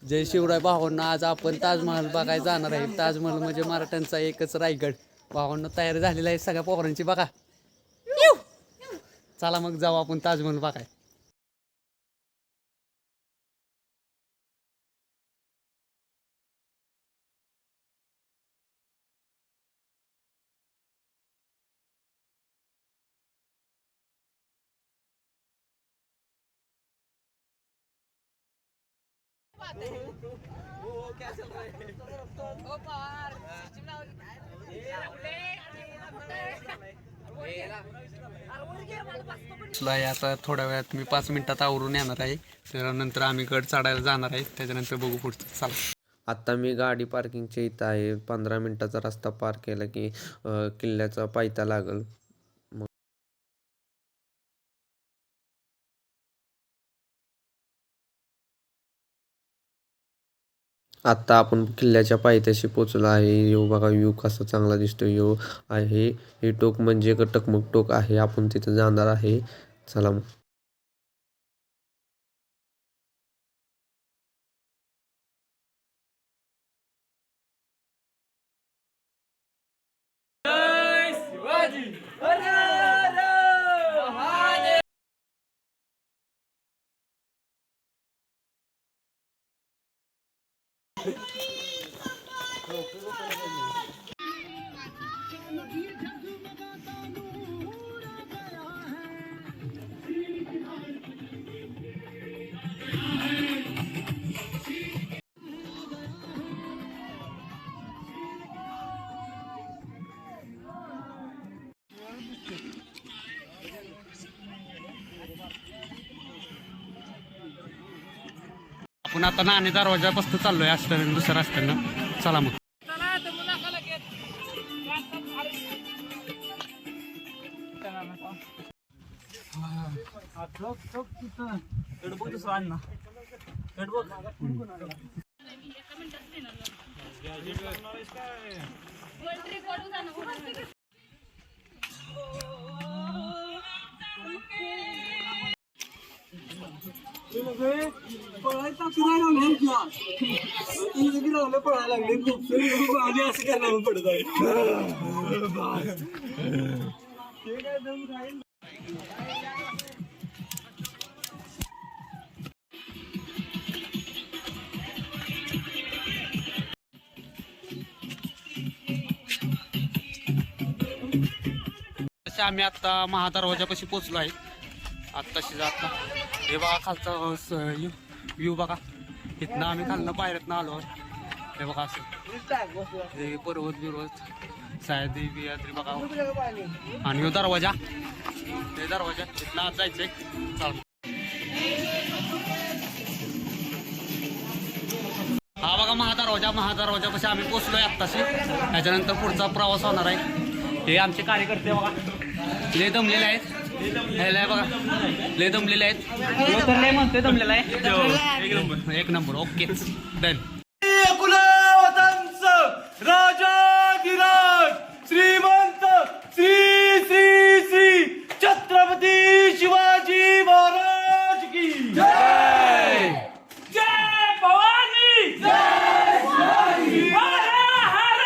जय शिवराय भावांनो, आज आपण ताजमहल बघायला जाणार आहे. ताजमहल म्हणजे मराठ्यांचा एकच रायगड. भावांनो तयारी झालेली आहे सगळ्या पोरांची बघा. चला मग जाऊ आपण ताजमहल बघाय. आता थोड्या वेळात मी 5 मिनिटात आवरून येणार आहे. त्यानंतर आम्ही गड चढायला जाणार आहे. त्याच्यानंतर बघू पुढचं. चला. आता मी गाडी पार्किंगच्या इथं आहे. 15 मिनिटाचा रस्ता पार केला की किल्ल्याचा पायथा लागल. आत्ता आपण किल्ल्याच्या पायथ्याशी पोचलो आहे. यो बघा व्यू कसा चांगला दिसतो. यो आहे हे टोक म्हणजे टकमक टोक आहे. आपण तिथे जाणार आहे. चला मग. आपण आता नाणे दरवाजापासून चाललोय असताना दुसऱ्या रस्त्यानं. चला मग. आम्ही आता महादरवाजापाशी पोचलो आहे. आत्ताशी जाता हे बघा खालचा व्ह्यू बघा. इथनं आम्ही खालनं पायऱ्यातनं आलो. हे बघा असं हे पर्वत बिरवत सायदी बियाद्री बघा. आणि दरवाजा हे दरवाजा इथनं आज जायचंय. चाल. हा बघा महादरवाजापाशी आम्ही पोचलोय आत्ताशी. त्याच्यानंतर पुढचा प्रवास होणार आहे. हे आमचे कार्यकर्ते बघा लय दमलेले आहेत. ह्याला बघा लय दमलेले आहेत. लय म्हणतोय दमलेला आहे. एक नंबर ओके डन. राजाधिराज श्रीमंत श्री श्री श्री छत्रपती शिवाजी महाराज की जय. जय भवानी. जय शिवाजी. हर हर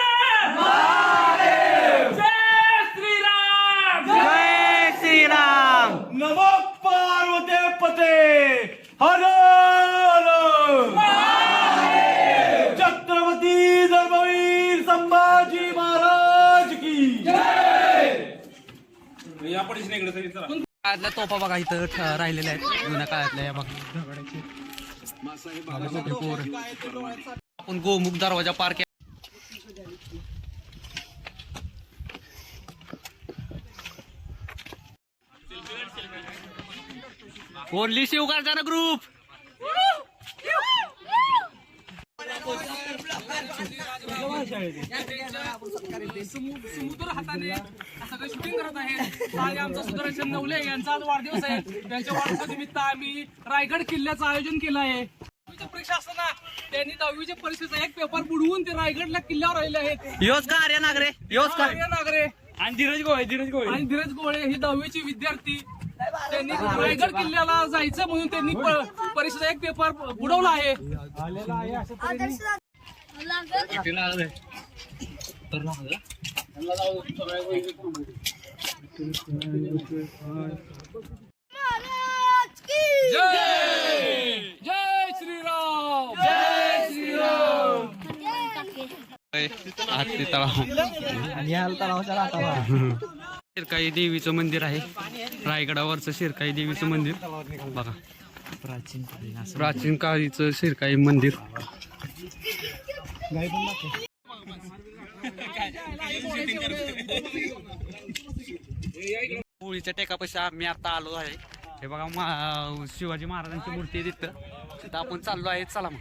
महादेव. जय श्रीराम. जय श्रीराम. नमो पार्वती पते. हर हर महादेव. छत्रपती धर्मवीर संभाजी महाराज की जय. काळातल्या तोफा बघा इथं राहिलेल्या आहेत. जुन्या काळातल्या बघा. आपण गोमुख दरवाजा पार केला. Only Shivgarjana group. समुद्र हाताने सगळं शूटिंग करत आहेत. आणि आमचा सुदर्शन नवले यांचा आज वाढदिवस आहे. त्यांच्या वाढदिवसानिमित्त आम्ही रायगड किल्ल्याचं आयोजन केलं आहे. परीक्षा असताना त्यांनी 10वीच्या परीक्षेचा एक पेपर बुडवून ते रायगडला किल्ल्यावर राहिले आहेत. योच का आर्य नागरे. आर्य नागरे आणि धीरज गोळे ही 10वीची विद्यार्थी त्यांनी रायगड किल्ल्याला जायचं म्हणून त्यांनी परीक्षेचा एक पेपर बुडवला आहे. जय जय श्रीराम, जय श्रीराम. हत्ती तलाव शिरकाई देवीचं मंदिर आहे. रायगडावरचं शिरकाई देवीचं मंदिर बघा. प्राचीन काळीचं शिरकाई मंदिर. होळीच्या टेकापाशी आम्ही आता आलो आहे. हे बघा शिवाजी महाराजांची मूर्ती आहे तिथं आपण चाललो आहे. चला मग.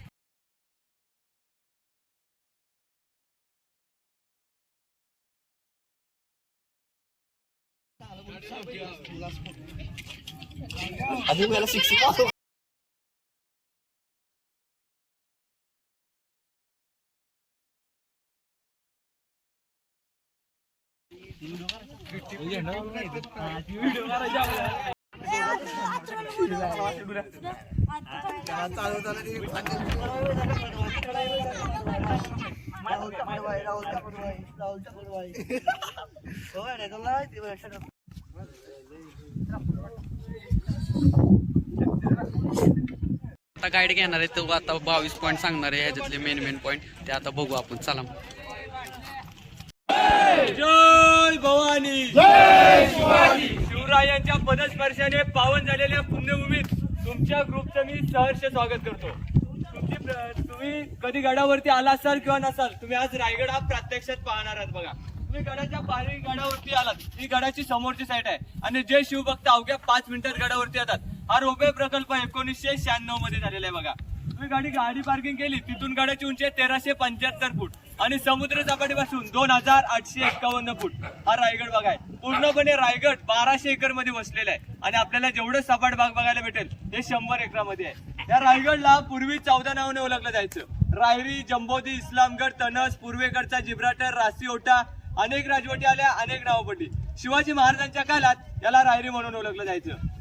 आता गाईड घेणार आहे तो आता 22 पॉईंट सांगणार आहे. ह्याच्यातले मेन पॉईंट ते आता बघू आपण. चला. जय भवानी, जय शिवाजी. शिवरायांच्या पदस्पर्शाने पावन झालेल्या पुण्यभूमीत तुमच्या ग्रुपचं मी सहर्ष स्वागत करतो. तुम्ही कधी गडावरती आला असाल किंवा नसाल, तुम्ही आज रायगड हा प्रत्यक्षात पाहणार आहात. बघा, तुम्ही गडाच्या पायरी गडावरती आलात. ही गडाची समोरची साईड आहे आणि जे शिवभक्त अवघ्या 5 मिनिटात गडावरती येतात. हा रोपवे प्रकल्प 1996 मध्ये झालेला आहे. बघा, तुम्ही गाडी पार्किंग केली, तिथून गडाची उंची आहे 1375 फूट आणि समुद्र सपाटीपासून 2851 फूट. हा रायगड भाग आहे. पूर्णपणे रायगड 1200 एकर मध्ये वसलेला आहे आणि आपल्याला जेवढं सपाट भाग बघायला भेटेल ते 100 एकरामध्ये आहे. या रायगडला पूर्वी 14 नावाने ओळखलं जायचं. रायरी, जंबोदी, इस्लामगड, तनस, पूर्वेकडचा जिब्राटर, रासी ओटा, अनेक राजवटी आल्या, अनेक नावं पडली. शिवाजी महाराजांच्या काळात याला रायरी म्हणून ओळखलं जायचं.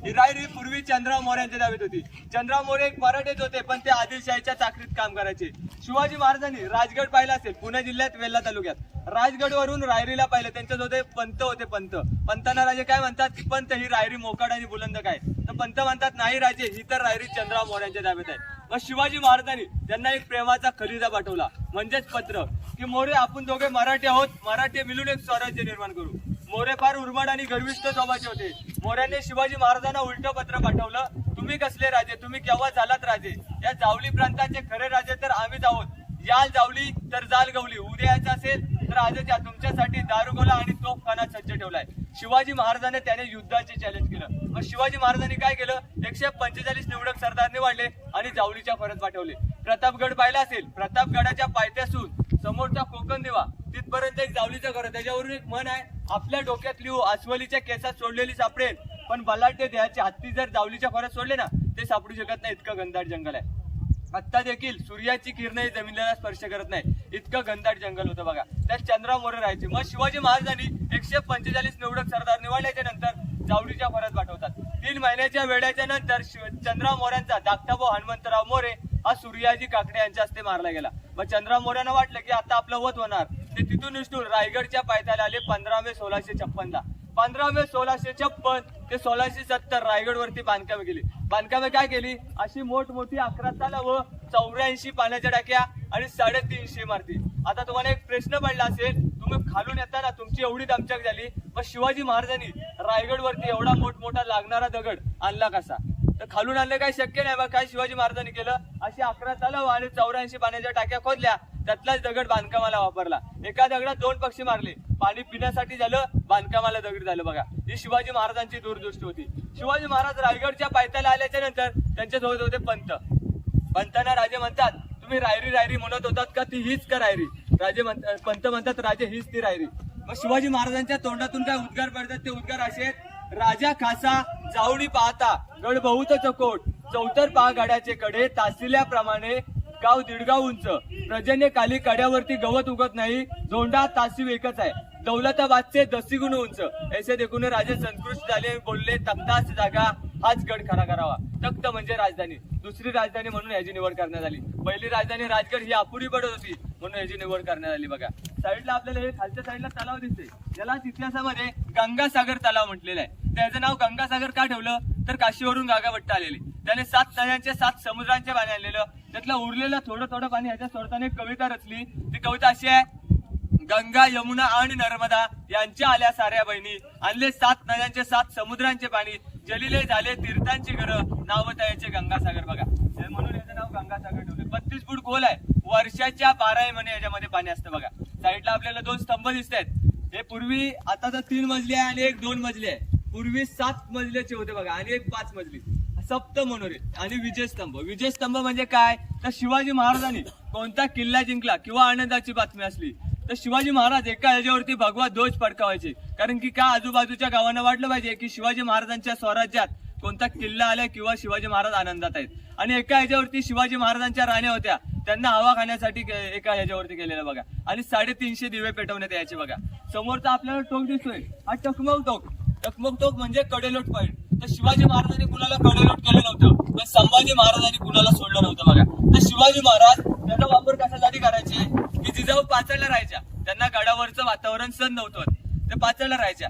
ही रायरी पूर्वी चंद्रराव मोऱ्यांच्या ताब्यात होती. चंद्रराव मोरे एक मराठेच होते, पण ते आदिलशाहीच्या चाकरीत काम करायचे. शिवाजी महाराजांनी राजगड पाहिला असेल, पुणे जिल्ह्यात वेल्हा तालुक्यात. राजगडवरून रायरीला पाहिलं. त्यांच्यात होते पंत होते. पंतांना राजे काय म्हणतात की पंत ही रायरी मोकाट आणि बुलंद काय, तर पंत म्हणतात नाही राजे, ही तर रायरी चंद्रराव मोऱ्यांच्या ताब्यात आहे. मग शिवाजी महाराजांनी त्यांना एक प्रेमाचा खलिदा पाठवला, म्हणजेच पत्र, की मोरे आपण दोघे मराठी आहोत, मराठी मिळून एक स्वराज्य निर्माण करू. मोरे फार उर्मट आणि गर्विष्ठ स्वभावाचे होते. मोऱ्यांनी शिवाजी महाराजांना उलटं पत्र पाठवलं, तुम्ही कसले राजे, तुम्ही केव्हा झालात राजे, या जावली प्रांताचे खरे राजे तर आम्हीच आहोत. याल जावली तर जाल गवली, उद्या यायचं असेल तर आजच्या तुमच्यासाठी दारुगोला आणि तोफखाना सज्ज ठेवलाय. शिवाजी महाराजांनी त्याने युद्धाचे चॅलेंज केलं. मग शिवाजी महाराजांनी काय केलं, 145 निवडक सरदार निवडले आणि जावलीच्या परत पाठवले. प्रतापगड पाहिला असेल, प्रतापगडाच्या पायथ्यासून समोरचा कोकण देवा तिथपर्यंत एक जावलीचं घर. त्याच्यावरून एक म्हण आहे, आपल्या डोक्यात लिहू, अस्वलीच्या केसात सोडलेली सापडेल, पण बलाढ्य देहाचे हत्ती जर जावलीच्या खोऱ्यात सोडले ना, ते सापडू शकत नाही, इतकं घनदाट जंगल आहे. आत्ता देखील सूर्याची किरणही जमिनीला स्पर्श करत नाही, इतकं घनदाट जंगल होतं. बघा, त्यात चंद्रराव मोरे राहायचे. मग शिवाजी महाराजांनी 145 निवडक सरदार निवडल्याच्या नंतर जावलीच्या खोऱ्यात पाठवतात. 3 महिन्याच्या वेळाच्या नंतर चंद्रराव मोऱ्यांचा धाकटा भाऊ हनुमंतराव मोरे हा सूर्याजी काकडे यांच्या हस्ते मारला गेला. मग चंद्रराव मोऱ्यांना वाटलं की आता आपलं वध होणार. ते तिथून निष्ठून रायगडच्या पायथ्याला आले 15 मे 1656. 15 मे 1656 ते 1670 रायगडवरती बांधकामे केली. बांधकामे काय केली, अशी मोठमोठी 11 तलावं, 84 पाण्याच्या टाक्या आणि 350 इमारती. आता तुम्हाला एक प्रश्न पडला असेल, तुम्ही खालून येताना तुमची एवढी दमछाक झाली, मग शिवाजी महाराजांनी रायगडवरती एवढा मोठमोठा लागणारा दगड आणला कसा, तर खालून आणलं काही शक्य नाही. मग काय शिवाजी महाराजांनी केलं, अशी 11 तलाव आणि 84 पाण्याच्या टाक्या खोदल्या, त्यातलाच दगड बांधकामाला वापरला. एका दगडात 2 पक्षी मारले, पाणी पिण्यासाठी झालं, बांधकामाला दगड झालं. बघा, ही शिवाजी महाराजांची दूरदृष्टी होती. शिवाजी महाराज रायगडच्या पायथ्याला आल्याच्या नंतर त्यांच्यासोबत होते पंत. पंतांना राजे म्हणतात, तुम्ही रायरी म्हणत होतात का, ती हीच का रायरी. पंत म्हणतात, राजे हीच ती रायरी. मग शिवाजी महाराजांच्या तोंडातून काय उद्गार पडतात, ते उद्गार असे आहेत, राजा खासा जावडी पाहता गड बहुत चकोट, चौतर पहा गडाचे कडे, तासिल्याप्रमाणे गाव 1.5 गाव उंच, प्रजेने काली कड्यावरती गवत उगत नाही, धोंडा तासीव एकच आहे, दौलताबादचे 10 गुण उंच ऐसे देखून राजे संतुष्ट झाले, बोलले तख्ताच जागा हाच गड खरा करावा. तख्त म्हणजे राजधानी, दुसरी राजधानी म्हणून याची निवड करण्यात आली. पहिली राजधानी राजगड ही अपुरी पडत होती म्हणून याची निवड करण्यात आली. बघा साईडला आपल्याला हे खालच्या साईडला तलाव दिसते, ज्याला इतिहासामध्ये गंगासागर तलाव म्हटलेलं आहे. त्याचं नाव गंगासागर का ठेवलं तर काशीवरून गागाभट्ट आलेली, त्याने 7 नद्यांचे 7 समुद्रांचे पाणी आणलेलं, त्यातलं उरलेलं थोडं पाणी ह्याच्या सोडताना एक कविता रचली. ती कविता अशी आहे, गंगा यमुना आणि नर्मदा यांच्या आल्या साऱ्या बहिणी, आणले 7 नद्यांचे 7 समुद्रांचे पाणी, जलिले झाले तीर्थांची घरं, नाव त्याचे गंगासागर. बघा म्हणून याचं नाव गंगासागर ठेवलं. 32 फूट खोल आहे, वर्षाच्या 12 महिने याच्यामध्ये पाणी असतं. बघा साईडला आपल्याला 2 स्तंभ दिसत आहेत. हे पूर्वी आता तर 3 मजली आहे आणि एक 2 मजली आहे. पूर्वी 7 मजल्याचे होते बघा आणि एक 5 मजली. सप्त मनोरे आणि विजयस्तंभ. विजयस्तंभ म्हणजे काय तर शिवाजी महाराजांनी कोणता किल्ला जिंकला किंवा आनंदाची बातमी असली तर शिवाजी महाराज एका ह्याच्यावरती भगवा ध्वज फडकावायचे, कारण की का आजूबाजूच्या गावांना वाटलं पाहिजे की शिवाजी महाराजांच्या स्वराज्यात कोणता किल्ला आलाय किंवा शिवाजी महाराज आनंदात आहेत. आणि एका ह्याच्यावरती शिवाजी महाराजांच्या राण्या होत्या, त्यांना हवा खाण्यासाठी एका ह्याच्यावरती गेलेलं बघा. आणि 350 दिवे पेटवण्यात यायचे. बघा समोरचा आपल्याला टोक दिसतोय, हा टकमक टोक. टकमक टोक म्हणजे कडेलोट पॉईंट. तर शिवाजी महाराजांनी कुणाला कडेलोट केलं नव्हतं, पण संभाजी महाराजांनी कुणाला सोडलं नव्हतं. बघा तर शिवाजी महाराज त्याचा वापर कशासाठी करायचे की जिजाऊ पाचडला राहायच्या, त्यांना गडावरचं वातावरण सहन नव्हतं, ते पाचडला राहायच्या.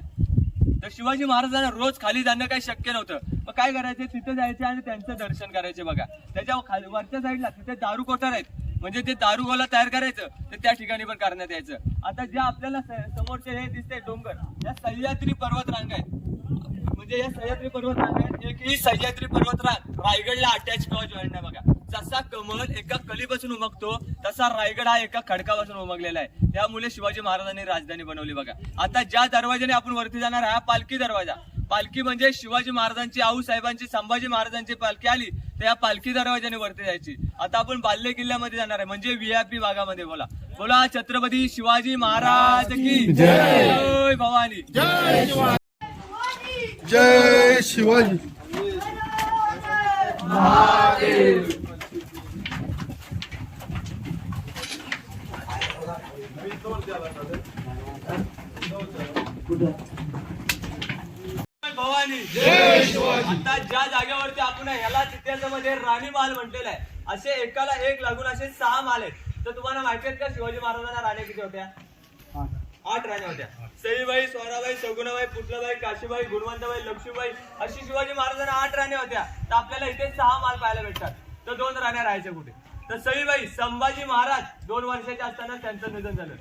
तर शिवाजी महाराजांना रोज खाली जाणं काही शक्य नव्हतं, मग काय करायचे तिथे जायचे आणि त्यांचं दर्शन करायचे. बघा त्याच्या वरच्या साईडला तिथे दारू कोठार आहेत, म्हणजे ते दारू गोला तयार करायचं तर त्या ठिकाणी पण करण्यात यायचं. आता जे आपल्याला समोरचे हे दिसते डोंगर, या सह्याद्री पर्वतरांग आहेत. म्हणजे या सह्याद्री पर्वतरांग आहेत, एकही सह्याद्री पर्वतरांग रायगडला अटॅच किंवा जॉईंट नाही. बघा जसा कमल एका कलीपासून उमगतो तसा रायगड हा एका खडकापासून उमगलेला आहे. त्यामुळे शिवाजी महाराजांनी राजधानी बनवली. बघा आता ज्या दरवाजाने आपण वरती जाणार आहे हा पालखी दरवाजा. पालखी म्हणजे शिवाजी महाराजांची, आऊसाहेबांची, संभाजी महाराजांची पालखी आली तर या पालखी दरवाजाने वरती जायची. आता आपण बाल्य किल्ल्यामध्ये जाणार आहे म्हणजे VIP भागामध्ये. बोला बोला छत्रपती शिवाजी महाराज की जय भवानी. जय शिवाजी. भवानी जय शिवाजी. आता ज्या जागेवरती आपण ह्याला इतिहासामध्ये राणी महाल म्हटलेला आहे. असे एकाला एक लागून असे 6 महाल आहेत. तर तुम्हाला माहिती आहेत का शिवाजी महाराजांना राण्या किती होत्या? 8 राण्या होत्या. सईबाई, स्वराबाई, सगुणाबाई, पुतलाबाई, काशीबाई, गुणवंताबाई, लक्ष्मीबाई अशी शिवाजी महाराजांना 8 राण्या होत्या. तर आपल्याला इथे 6 महाल पाहायला भेटतात. तर 2 राण्या राहायच्या कुठे तर सईबाई, संभाजी महाराज 2 वर्षाचे असताना त्यांचं निधन झालं.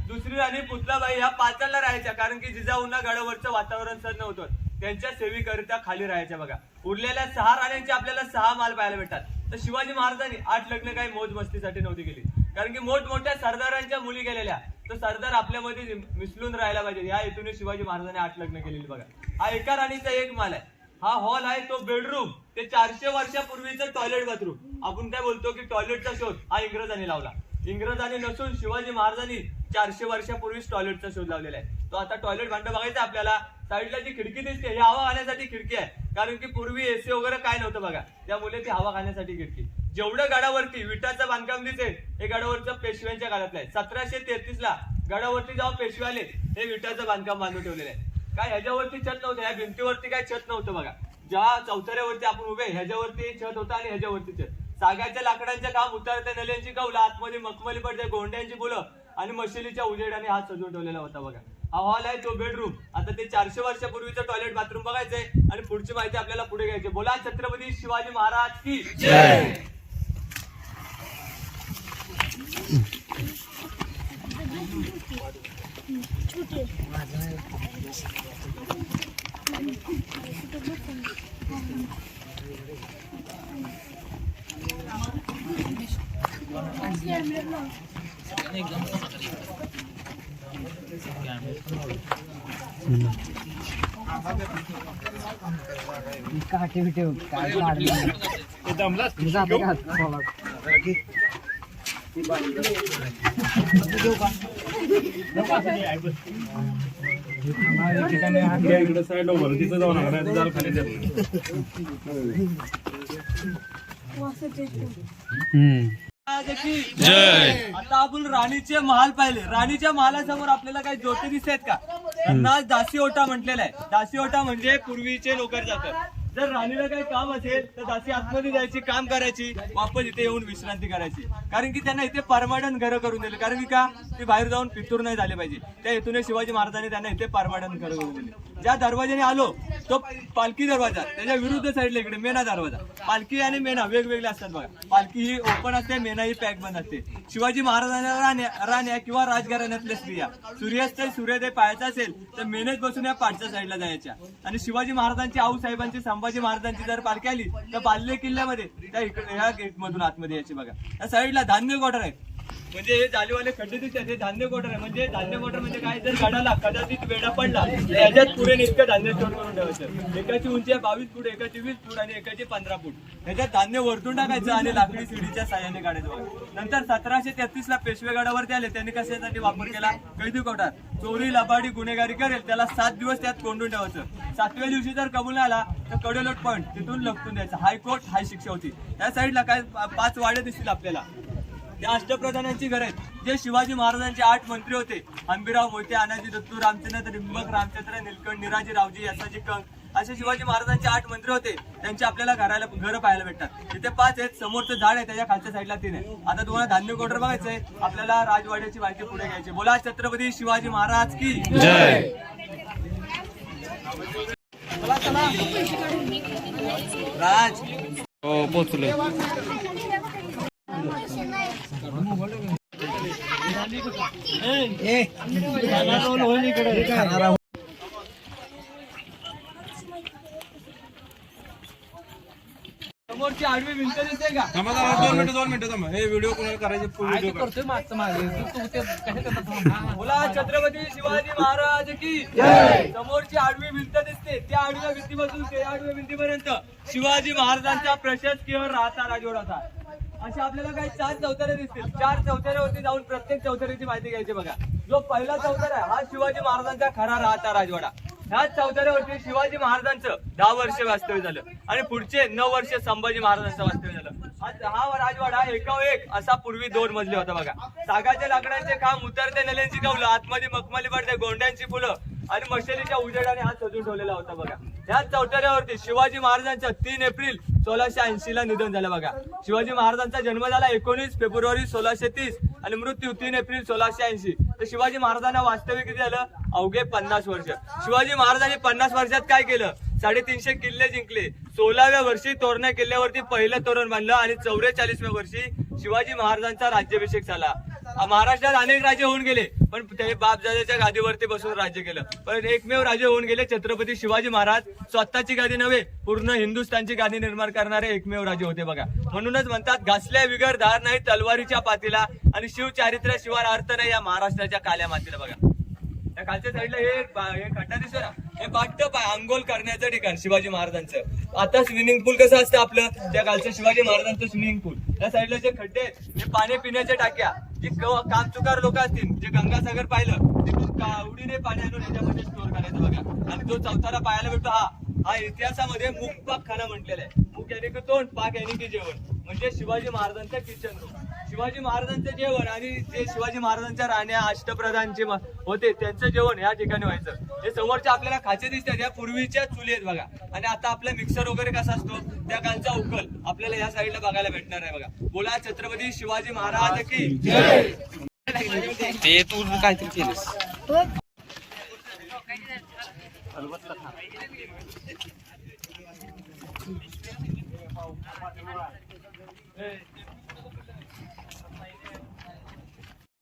दुसरी राणी पुतलाबाई ह्या पाचडला राहायच्या, कारण की जिजाऊंना गडावरचं वातावरण सहन नव्हतं, त्यांच्या सेवेकरिता खाली राहायच्या. बघा उरलेल्या 6 राण्यांचे आपल्याला 6 महाल पाहायला भेटतात. तर शिवाजी महाराजांनी 8 लग्न काही मोज मस्तीसाठी नव्हती केली, कारण की मोठमोठ्या सरदारांच्या मुली गेलेल्या, तर सरदार आपल्यामध्ये मिसळून राहायला पाहिजे या हेतूने शिवाजी महाराजांनी 8 लग्न केलेली. बघा हा एका राणीचा 1 महाल आहे. हा हॉल आहे तो बेडरूम. ते 400 वर्षापूर्वीचं टॉयलेट बाथरूम. आपण काय बोलतो की टॉयलेटचा शोध हा इंग्रजांनी लावला. इंग्रजांनी नसून शिवाजी महाराजांनी 400 वर्षापूर्वीच टॉयलेटचा शोध लावलेला आहे. तो आता टॉयलेट भांडं बघायचं आपल्याला. साईडला जी खिडकी दिसते ही हवा खाण्यासाठी खिडकी आहे, कारण की पूर्वी AC वगैरे काय नव्हतं बघा, त्यामुळे ती हवा खाण्यासाठी खिडकी. जेवढं गडावरती विटाचं बांधकाम दिसेल हे गडावरचं पेशव्यांच्या काळातलं आहे. 1733 ला गडावरती जेव्हा पेशवे आले हे विटाचं बांधकाम बांधून ठेवलेलं आहे. काय ह्याच्यावरती छत नव्हतं, ह्या भिंतीवरती काय छत नव्हतं. बघा ज्या चौथऱ्यावरती आपण उभे ह्याच्यावरती छत होतं आणि ह्याच्यावरती छत. सागाच्या लाकडांच्या काम, उतरत्या नल्यांची कौलं, आतमध्ये मखमली पडते, गोंड्यांची फुलं आणि मशिलीच्या उजेडाने हात सजवून ठेवलेला होता. बघा हा हॉल आहे तो बेडरूम. आता ते 400 वर्षापूर्वीचं टॉयलेट बाथरूम बघायचंय आणि पुढची माहिती आपल्याला पुढे घ्यायची. बोला छत्रपती शिवाजी महाराज की जय. इकडे साईड तिथं जाऊन जाल खाली. जय. आता आपण राणीचे महाल पाहिले. राणीच्या महालासमोर आपल्याला काही जोते दिसत आहेत का? त्यांना दासी ओटा म्हटलेला आहे. दासी ओटा म्हणजे पूर्वीचे नोकर जातात. जर राणीला काही काम असेल तर दासी आतमध्ये जायची, काम करायची, वापस इथे येऊन विश्रांती करायची. कारण की त्यांना इथे परमानंट घरं करून दिले. कारण की का ते बाहेर जाऊन फितूर नाही झाले पाहिजे. त्या हेतूने शिवाजी महाराजांनी त्यांना इथे परमानंट घरं करून दिले. ज्या दरवाजाने आलो तो पालखी दरवाजा, त्याच्या विरुद्ध साईडला इकडे मेना दरवाजा. पालखी आणि मेना वेगवेगळे असतात बघा. पालखी ही ओपन असते, मेना ही पॅक बंद असते. शिवाजी महाराजांना राण्या किंवा राजघराण्यातल्या स्त्रिया सूर्यास्त सूर्योदय पाहायचा असेल तर मेनेत बसून या पाठच्या साईडला जायच्या. आणि शिवाजी महाराजांची आऊसाहेबांची संभाजी महाराजांची जर पालखी आली तर बाल्य किल्ल्यामध्ये त्या इकडे ह्या गेट मधून आतमध्ये यायची बघा. या साईडला धान्य क्वार्टर आहे. म्हणजे हे जालीवाले खड्डे दिसतात हे धान्य क्वार्टर आहे. म्हणजे धान्य क्वार्टर म्हणजे काय, जर गडाला कदाचित वेडा पडला तर याच्यात पुढे इतकं धान्य स्टोर करून ठेवायचं. एकाची उंची आहे 22 फूट, एकाची 20 फूट आणि एकाची 15 फूट. त्याच्यात धान्य वरतून टाकायचं आणि लाकडी सीडीच्या साह्याने काढायचं. नंतर 1733 ला पेशवे गडावरती आले. त्यांनी कशासाठी वापर केला? कैदी कोठार. चोरी लबाडी गुन्हेगारी करेल त्याला 7 दिवस त्यात कोंडून ठेवायचं. 7व्या दिवशी जर कबूल आला तर कडेलोट पॉईंट तिथून लपटून द्यायचं. हायकोर्ट हाय शिक्षा होती. त्या साईडला काय 5 वाडे दिसतील आपल्याला. त्या अष्टप्रधानांची घर आहेत. जे शिवाजी महाराजांचे 8 मंत्री होते. हंबीराव मोहिते, अनाजी दत्तू, रामचंद्र त्रिंबक, रामचंद्र नीलकंठ, निराजी रावजी, यसाजी कंक असे शिवाजी महाराजांचे 8 मंत्री होते. त्यांचे आपल्याला घरं पाहायला भेटतात. इथे 5 आहेत. समोरचं झाड आहे त्याच्या खालच्या साईडला 3 आहे. आता तुम्हाला धान्य कोटर बघायचंय. आपल्याला राजवाड्याची माहिती पुढे घ्यायची. बोला छत्रपती शिवाजी महाराज की जय. राज हो पोचलो. समोरची आडवी भिंत दिसते का? 2 मिनिटं थांबा. हे व्हिडिओ कोणाला करायचे? करतोय मागचं मागे तू ते कशा करतात? बोला छत्रपती शिवाजी महाराज की जय. समोरची आडवी भिंत दिसते. त्या आडव्या भिंतीपासून ते आडव्या भिंतीपर्यंत शिवाजी महाराजांचा प्रशासकीय राहता राजवाडा होता. असे आपल्याला काही 4 चौथऱ्या दिसतील. 4 चौथऱ्यावरती जाऊन प्रत्येक चौथऱ्याची माहिती घ्यायची बघा. जो पहिला चौथरा आहे हा शिवाजी महाराजांचा खरा राहता राजवाडा. ह्याच चौथऱ्यावरती शिवाजी महाराजांचं 10 वर्ष वास्तव्य झालं आणि पुढचे 9 वर्ष संभाजी महाराजांचं वास्तव्य झालं. हा राजवाडा एकावर एक असा पूर्वी 2 मजले होता बघा. सागाच्या लाकडांचे खांब, उतरते नल्यांची कौलं, आतमध्ये मखमली पडते, गोंड्यांची फुलं आणि मशालीच्या उजेडाने हात सजून ठेवलेला होता बघा. ह्याच चौथऱ्यावरती शिवाजी महाराजांचं 3 एप्रिल 1680 ला निधन झालं बघा. शिवाजी महाराजांचा जन्म झाला 19 फेब्रुवारी 1630 आणि मृत्यू 3 एप्रिल 1680. तर शिवाजी महाराजांना वास्तव्य किती झालं? अवघे 50 वर्ष. शिवाजी महाराजांनी 50 वर्षात काय केलं? 350 किल्ले जिंकले. 16व्या वर्षी तोरणा किल्ल्यावरती पहिलं तोरण बांधलं आणि 44व्या वर्षी शिवाजी महाराजांचा राज्याभिषेक झाला. महाराष्ट्रात अनेक राजे होऊन गेले पण ते बापजाद्याच्या गादीवरती बसून राज्य केलं. पण एकमेव राजे होऊन गेले छत्रपती शिवाजी महाराज. स्वतःची गादी नव्हे पूर्ण हिंदुस्थानची गादी निर्माण करणारे एकमेव राजे होते बघा. म्हणूनच म्हणतात घासल्या विगर धार नाही तलवारीच्या पातीला आणि शिवचारित्र्याशिवाय अर्थ नाही या महाराष्ट्राच्या काल्या मातीला बघा. त्या खालच्या साईडला हे खड्डा दिसतो ना, हे बाटप आहे अंघोळ करण्याचं ठिकाण शिवाजी महाराजांचं. आता स्विमिंग पूल कसं असतं आपलं, त्या खालच्या शिवाजी महाराजांचं स्विमिंग पूल. त्या साईडला जे खड्डे हे पाणी पिण्याच्या टाक्या. जे कामचुकार लोक असतील जे गंगासागर पाहिलं तिथून कावडीने पाणी आणून याच्यामध्ये स्टोअर करायचं बघा. आणि जो चौथारा पाहायला भेटतो हा इतिहासामध्ये मूक पाक खाना म्हटलेला आहे. मूक याने की तोंड, पाक याने की जेवण. म्हणजे शिवाजी महाराजांचं किचन रूम. शिवाजी महाराजांचं जेवण आणि जे शिवाजी महाराजांच्या राण्या अष्टप्रधानचे होते त्यांचं जेवण या ठिकाणी व्हायचं. हे समोरच्या आपल्याला खाचे दिसतात या पूर्वीच्या चुली आहेत बघा. आणि आता आपला मिक्सर वगैरे कसा असतो त्या कालचा उकल आपल्याला या साईडला बघायला भेटणार आहे बघा. बोला छत्रपती शिवाजी महाराज की जय. ते तू काहीतरी केलंस.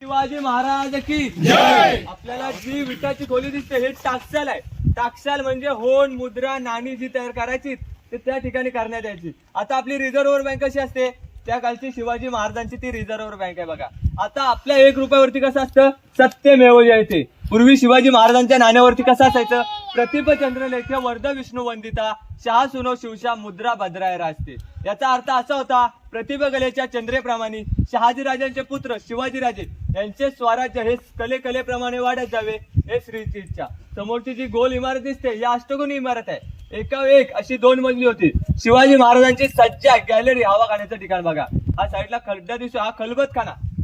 शिवाजी महाराज की जय. आपल्याला जी विटाची खोली दिसते हे टाकसाल आहे. टाकसाल म्हणजे होन मुद्रा नाणी जी तयार करायची ते त्या ठिकाणी करण्यात यायची. आता आपली रिझर्व्ह बँक कशी असते त्या कालची शिवाजी महाराजांची ती रिझर्व्ह बँक आहे बघा. आता आपल्या 1 रुपयावरती कसं असतं सत्यमेव जयते. पूर्वी शिवाजी महाराजांच्या नाण्यावरती कसं असायचं प्रतिप चंद्रलेख्य वर्ध विष्णू वंदिता शहा सुनो शिवशा मुद्रा भद्राय राजते. याचा अर्थ असा होता प्रतिभकलेच्या चंद्रेप्रमाणे शहाजीराजांचे पुत्र शिवाजीराजे यांचे स्वराज्य हे कलेप्रमाणे वाढत जावे हे श्रीची इच्छा. समोरची जी गोल इमारत दिसते ही अष्टकोनी इमारत आहे. एकावर एक अशी 2 मजली होती. शिवाजी महाराजांची सज्जा गॅलरी हवा खाण्याचं ठिकाण बघा. हा साईडला खड्डा दिसतो, हा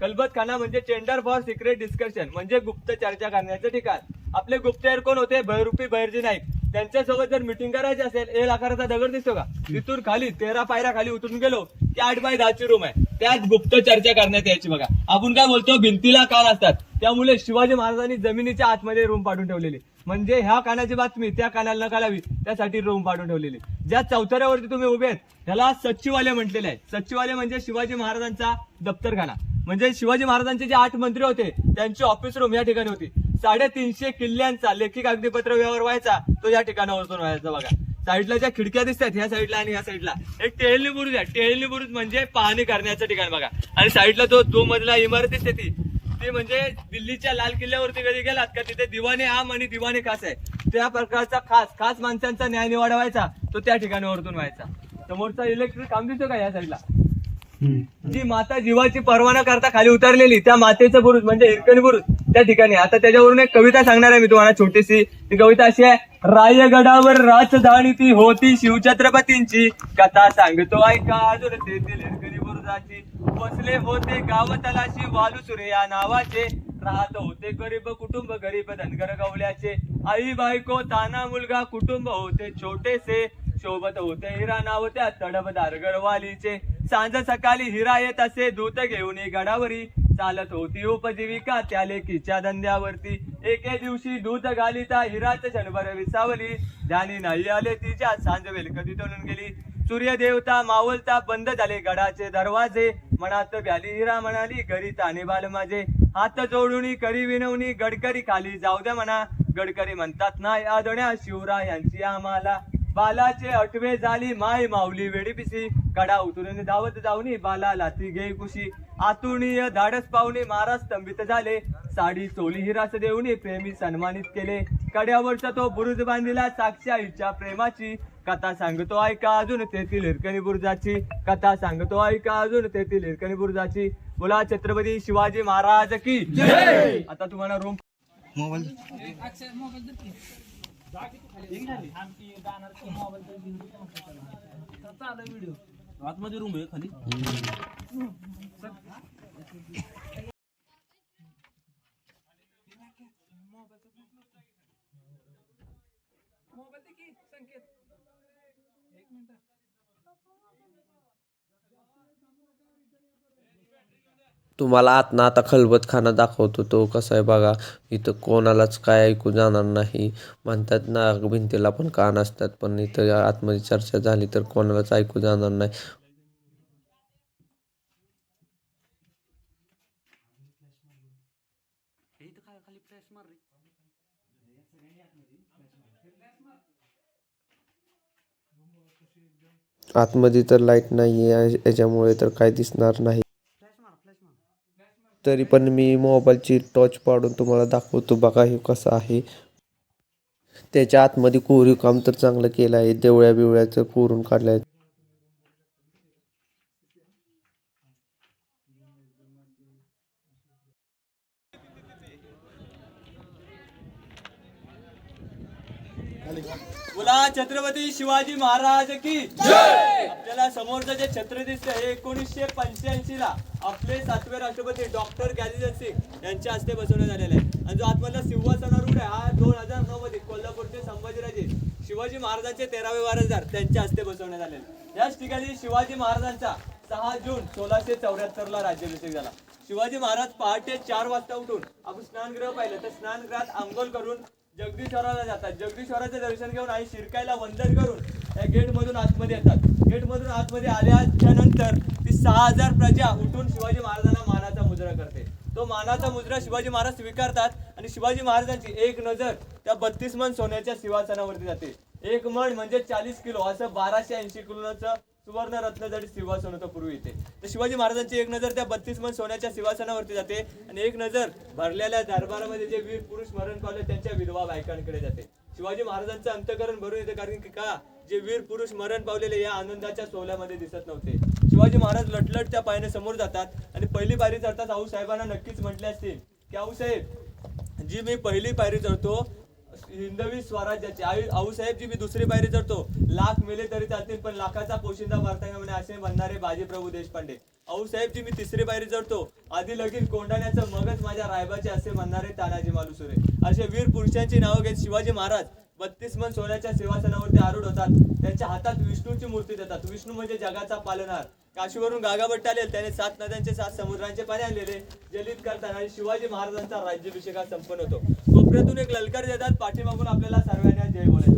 खलबतखाना म्हणजे चेंबर फॉर सिक्रेट डिस्कशन म्हणजे गुप्त चर्चा करण्याचं ठिकाण. आपले गुप्तहेर कोण होते? बहिरूपी बहिर्जी नाईक. त्यांच्यासोबत जर मिटिंग करायची असेल, एल आकाराचा दगड दिसतो का, तिथून खाली 13 पायऱ्या खाली उतरून गेलो की 8x10 रूम आहे, त्यात गुप्त चर्चा करण्यात यायची. बघा आपण काय बोलतो, भिंतीला कान असतात, त्यामुळे शिवाजी महाराजांनी जमिनीच्या आतमध्ये रूम पाडून ठेवलेली, म्हणजे ह्या कानाची बातमी त्या कानाला न कळावी त्यासाठी रूम पाडून ठेवलेली. ज्या चौथऱ्यावरती तुम्ही उभे आहेत त्याला सचिवालय म्हटलेलं आहे. सचिवालय म्हणजे शिवाजी महाराजांचा दप्तरखाना, म्हणजे शिवाजी महाराजांचे जे 8 मंत्री होते त्यांची ऑफिस रूम या ठिकाणी होती. 350 किल्ल्यांचा लेखी कागदीपत्र व्यवहार व्हायचा तो या ठिकाणावरून व्हायचा. बघा साईडला ज्या खिडक्या दिसतात ह्या साईडला आणि ह्या साईडला एक टेहळणी बुरुज आहे. टेहळणी बुरुज म्हणजे पाहणी करण्याचं ठिकाण. बघा आणि साईडला तो मजला इमारत दिसते ती म्हणजे दिल्लीच्या लाल किल्ल्यावरती कधी गेलात का तिथे दिवाणे आम आणि दिवाणे खास आहे, त्या प्रकारचा खास माणसांचा न्याय निवाडा व्हायचा तो त्या ठिकाणावरतून व्हायचा. समोरचा इलेक्ट्रिक खांब दिसतो का या साईडला, जी माता जीवाची पर्वा न करता खाली उतरलेली त्या मातेचं बुरुज म्हणजे हिरकणी बुरुज त्या ठिकाणी. आता त्याच्यावरून एक कविता सांगणार आहे मी तुम्हाला छोटीशी. ती कविता अशी आहे, रायगडावर राजधानी ती होती शिवछत्रपतींची, कथा सांगतो ऐका अजून तेथील हिरकणी बुरुजाची. बसले होते गाव तलाशी वालुसुरे या नावाचे, राहत होते गरीब कुटुंब गरीब धनगर गवल्याचे. आई बायको ताना मुलगा कुटुंब होते छोटेसे, शोभत होते हिरा नाव त्या तडफदार गरवालीचे. सांज सकाळी हिरा येत असे दूत घेऊन गडावरी, चालत होती उपजीविका त्या लेकीच्या धंद्यावरती. एके दिवशी दूत घालिता हिराच क्षणभर विसावली, ध्यानी नाही आले तिच्या सांज वेल कधी तळून गेली. सूर्य देवता मावलता बंद झाले गडाचे दरवाजे, मनात व्याली हिरा म्हणाली घरी ताने बाल माझे. हात जोडून करी विनवणी गडकरी खाली जाऊ द्या म्हणा, गडकरी म्हणतात नाही आदण्या शिवराय यांची आम्हाला. बालाचे 8वे झाली माय माऊली वेडी पिसी, कडा उतरून धावत जाऊनी बाला लाती घे कुशी. आतुणीय धाडस पाहुणे महाराज स्तंभित झाले, साडी चोली हिरास देऊनी प्रेमी सन्मानित केले. कड्यावरचा तो बुरुज बांधिला साक्षी आईच्या प्रेमाची, कथा सांगतो ऐका अजून तेथील हिरकणी बुरुजाची. कथा सांगतो ऐका अजून तेथील हिरकणी बुरुजाची. बोला छत्रपती शिवाजी महाराज की जय. आता तुम्हाला रूम आतमध्ये रूम आहे खाली. तुम्हाला आतनं आता खलबतखाना दाखवतो तो कसा आहे बघा. इथं कोणालाच काय ऐकू जाणार नाही. म्हणतात ना भिंतीला पण कान असतात, पण इथं आतमध्ये चर्चा झाली तर कोणालाच ऐकू जाणार नाही. आतमध्ये तर लाईट नाही आहे याच्यामुळे तर काय दिसणार नाही. तरी पण मी मोबाईलची टॉर्च पाडून तुम्हाला दाखवतो बघा हे कसं आहे. त्याच्या आतमध्ये कोरीव काम तर चांगलं केलं आहे, देवळ्या बिवळ्याचं कोरून काढलं आहे. बोला छत्रपती शिवाजी महाराज की जय. आपल्याला समोरचं जे छत्र दिसतंय हे 1985 ला आपले 7वे राष्ट्रपती डॉक्टर गॅलिजन सिंग यांच्या हस्ते बसवण्यात आलेला आहे. आणि जो आतमधला सिंहासनारूढ आहे हा 2009 मध्ये कोल्हापूरचे संभाजीराजे शिवाजी महाराजांचे 13वे वारसदार त्यांच्या हस्ते बसवण्यात आलेले. याच ठिकाणी शिवाजी महाराजांचा 6 जून 1674 ला राज्याभिषेक झाला. शिवाजी महाराज पहाटे 4 वाजता उठून आपण स्नानगृह पाहिलं तर स्नानगृहात आंघोळ करून जगदीश्वराला जातात. जगदीश्वराचं दर्शन घेऊन आई शिरकायला वंदन करून या गेट मधून आतमध्ये येतात. गेट मधून आतमध्ये आल्याच्या नंतर ती 6000 प्रजा उठून शिवाजी महाराजांना मानाचा मुजरा करते. तो मानाचा मुजरा शिवाजी महाराज स्वीकारतात आणि शिवाजी महाराजांची एक नजर त्या 32 मन सोन्याच्या सिंहासनावरती जाते. एक मण म्हणजे 40 किलो असं 1280 किलोचं सुवर्ण रत्नजडित सिंहासन होतं पूर्वी इथे. तर शिवाजी महाराजांची एक नजर त्या 32 मन सोन्याच्या सिंहासनावरती जाते आणि एक नजर भरलेल्या दरबारामध्ये जे वीर पुरुष मरण पावले त्यांच्या विधवा बायकांकडे जाते. शिवाजी महाराजांचं अंतःकरण भरून येते, कारण की का जे वीर पुरुष मरण पावलेले या आनंदाच्या सोहळ्यामध्ये दिसत नव्हते. शिवाजी महाराज लटलट त्या पायने समोर जातात आणि पहिली पायरी चढतात. आऊसाहेबांना नक्कीच म्हटले असतील की आऊसाहेब जी मी पहिली पायरी चढतो हिंदवी स्वराज्याची आऊसाहेबजी मी दुसरी पायरी चढतो, लाख मेले तरी चालतील पण लाखाचा पोशिंदा मारता म्हणे असे म्हणणारे बाजीप्रभू देशपांडे. आऊसाहेबजी मी तिसरी पायरी चढतो, आधी लगीन कोंडाण्याचं मगच माझ्या रायबाचे असे म्हणणारे तानाजी मालुसरे. असे वीर पुरुषांची नावं घेत शिवाजी महाराज 32 मन सोन्याच्या सिंहासनावरती आरूढ होतात. त्यांच्या हातात विष्णूची मूर्ती देतात. विष्णू म्हणजे जगाचा पालनहार. काशीवरून गागाभट्ट आले, त्याने 7 नद्यांचे 7 समुद्रांचे पाणी आणलेले जलित करताना शिवाजी महाराजांचा राज्याभिषेक संपन्न होतो. कोपऱ्यातून एक ललकार देतात, पाठीमागून आपल्याला सर्वांना जय बोलायचे.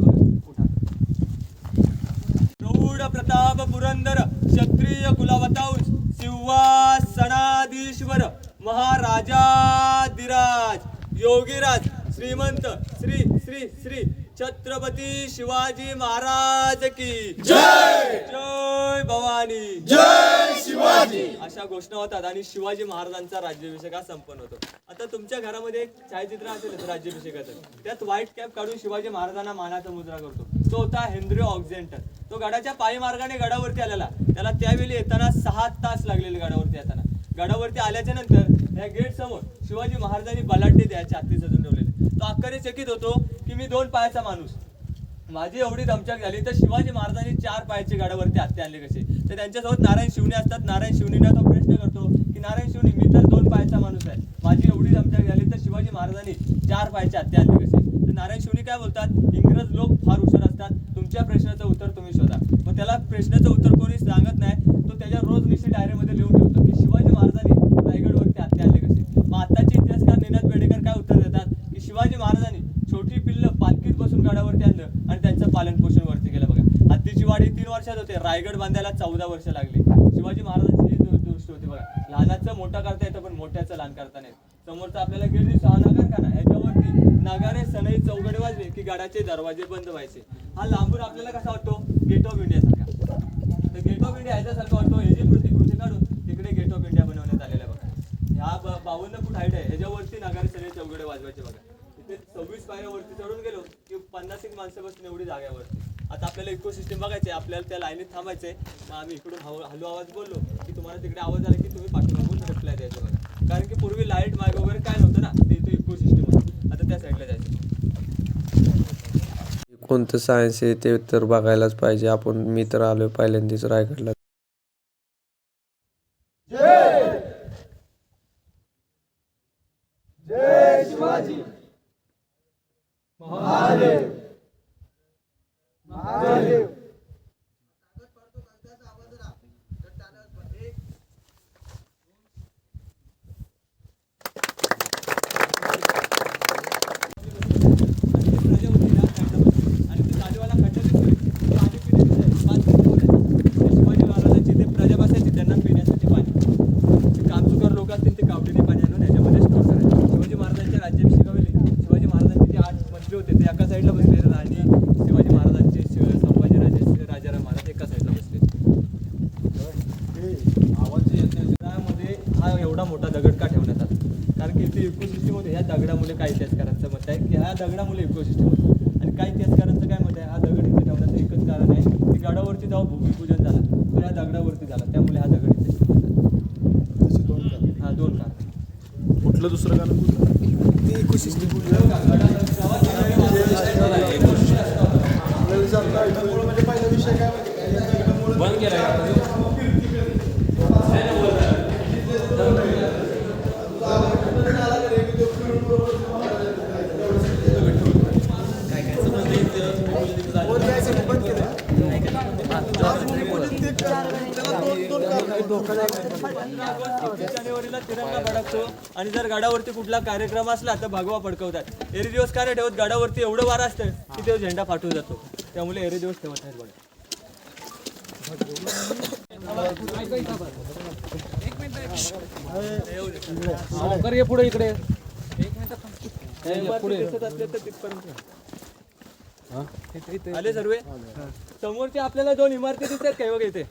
प्रौढ प्रताप पुरंदर क्षत्रिय कुलावतांश सिंहासनाधीश्वर महाराजाधिराज योगीराज श्रीमंत श्री श्री श्री छत्रपती शिवाजी महाराज की जय. जय भवानी, जय शिवाजी अशा घोषणा होतात आणि शिवाजी महाराजांचा राज्याभिषेक संपन्न होतो. आता तुमच्या घरामध्ये एक छायाचित्र असेल राज्याभिषेकाचं, त्यात व्हाईट कॅप काढून शिवाजी महाराजांना मानाचा मुद्रा करतो. तो होता हेनरी ऑक्झेंटन. तो गडाच्या पायी मार्गाने गडावरती आलेला. त्याला त्यावेळी येताना 6 तास लागलेले गडावरती येताना. गडावरती आल्याच्या नंतर या गेट समोर शिवाजी महाराजांनी बलाढ्य द्यायचे हत्ती सजून ठेवलेले. तो आश्चर्यचकित होतो की मी 2 पायाचा माणूस, माझी एवढी दमछाक झाली तर शिवाजी महाराजांनी 4 पायाचे गडावरती हत्ती आणले कसे. तर त्यांच्यासोबत नारायण शिवणे असतात. नारायण शिवणीला तो प्रश्न करतो की नारायण शिवणी मी तर 2 पायाचा माणूस आहे, माझी एवढी दमछाक झाली तर शिवाजी महाराजांनी 4 पायाचे हत्ती आणले कसे. तर नारायण शिवणी काय बोलतात, इंग्रज लोक फार हुशार असतात, तुमच्या प्रश्नाचं उत्तर तुम्ही शोधा. मग त्याला प्रश्नाचं उत्तर कोणी सांगत नाही. तो त्याच्या रोजनिशी डायरीमध्ये लिहून ठेवतो की शिवाजी महाराजांनी रायगडवरती हत्ती आणले कसे. मग आताचे इतिहासकार निनाद बेडेकर काय उत्तर देतात की शिवाजी महाराजांनी छोटी पिल्ल पालखीत बसून गडावरती आणलं आणि त्यांचं पालन पोषण वरती केलं. बघा, हत्तीची वाढ ही 3 वर्षात होते, रायगड बांधायला 14 वर्ष लागली. शिवाजी महाराजांची ही दृष्टी होती. बघा, लहानाचं मोठं करता येतं पण मोठ्याचं लहान करता नाही. समोरचा आपल्याला गेट दिसतो हा नगारखाना, ह्याच्यावरती नगारे सनई चौघडे वाजले की गडाचे दरवाजे बंद व्हायचे. हा लांबून आपल्याला कसा वाटतो, गेट ऑफ इंडिया सारखा. तर गेट ऑफ इंडिया ह्याच्यासारखं वाटतो. हे जी प्रतिकृती काढून तिकडे गेट ऑफ इंडिया बनवण्यात आलेला आहे. बघा, ह्या 52 फूट हाईट आहे, ह्याच्यावरती नगारे सनई चौघडे वाजवायचे. बघा, इथे 26 पायऱ्यावरती चढून गेलो की 50 एक माणसं बसून एवढी जाग्यावरती. आता आपल्याला इकोसिस्टम बघायचे, आपल्याला त्या लाईनीत थांबायचे. मग आम्ही इकडून हलू आवाज बोललो की तुम्हाला तिकडे आवाज आला की तुम्ही पाठीमागून रिप्लाय द्यायचं. बघा, कारण की पूर्वी लाईट मार्ग वगैरे काय नव्हतं ना, ते इथे इकोसिस्टम होतं. आता त्या साईडला जायचं. कोणतं सायन्स आहे ते तर बघायलाच पाहिजे. मी तर आलोय पहिल्यांदाच रायगडला. जय शिवाजी महादेव महादेव. शिवाजी महाराजांची ते प्रजा बसायची, त्यांना पिण्यासाठी पाणी. कामचुकार लोक असतील ते कावडीने पाणी आणून याच्यामध्ये स्टोर करायचे. शिवाजी महाराजांच्या राज्याभिषेकावेळी शिवाजी महाराजांचे जे 8 मंत्री होते ते एका साईडला बसलेले आणि शिवाजी महाराजांचे संभाजीराजे राजाराम महाराज एका साईडला बसले. मध्ये हा एवढा मोठा दगड का ठेवण्यात आला, कारण की इथे इकोसिस्टम होते. ह्या दगडामुळे काही इतिहासकारांचं मत आहे की ह्या दगडामुळे इकोसिस्टम होतं. आणि काही इतिहासकारांचं काय मत आहे, हा दगड इथे ठेवण्याचं एकच कारण आहे की गडावरती जेव्हा भूमिपूजन झालं तर ह्या दगडावरती झाला, त्यामुळे हा दगड इथे ठेवण्यात आला. हा 2 कारण. कुठलं दुसरं गाणं बंद केलं. जानेवारीला तिरंगा फडकतो आणि जर गडावरती कुठला कार्यक्रम असला तर भगवा फडकवतात. एरी दिवस काय ठेवत, गडावरती एवढं वार असतं की तो झेंडा फाटून जातो, त्यामुळे एरी दिवस ठेवत नाहीत. बघा, पुढे इकडे आले सर्व. समोरचे आपल्याला 2 इमारती दिसतात काय बघा इथे,